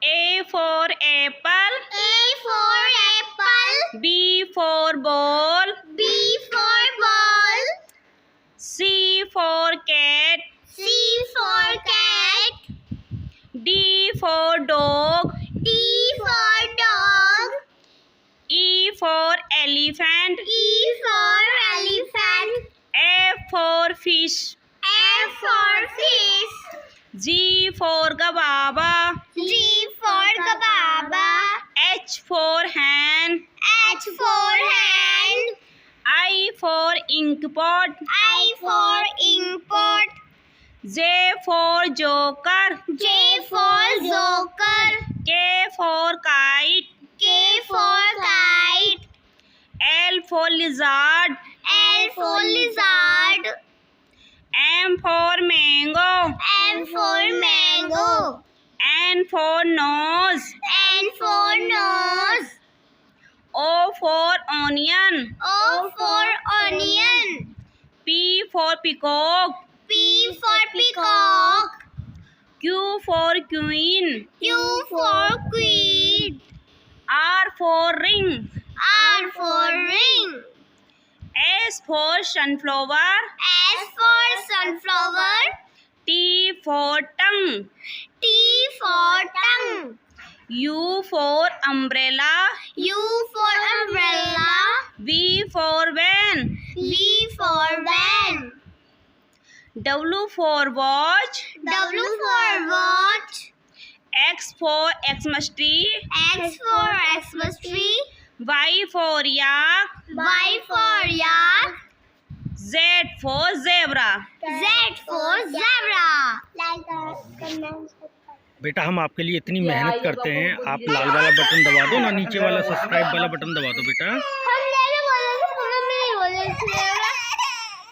A for apple. A for apple. B for ball. B for ball. C for cat. C for cat. D for dog. D for dog. E for elephant. E for elephant. F for fish. F for fish. G for gababa. G for gababa. H for hen. H for hand. I for ink pot. I for ink pot. J for joker. J for joker. K for kite. K for kite. L for lizard. L for lizard. M for mango. M for mango. N for nose. N for nose. O for onion. O for onion. P for peacock. P for peacock. Q for queen. Q for queen. R for ring. R for ring. S for sunflower. S for sunflower. T for tongue. T for tongue. U for umbrella. U for umbrella. V for van. V for van. W for watch. W for watch. X for Xmas tree. X for Xmas tree. Y for yak. Y for yak. Z for zebra. Z for zebra. बेटा हम आपके लिए इतनी मेहनत करते हैं, आप लाल वाला बटन दबा दो ना, नीचे वाला सब्सक्राइब वाला बटन दबा दो बेटा। हम नहीं बोले थे,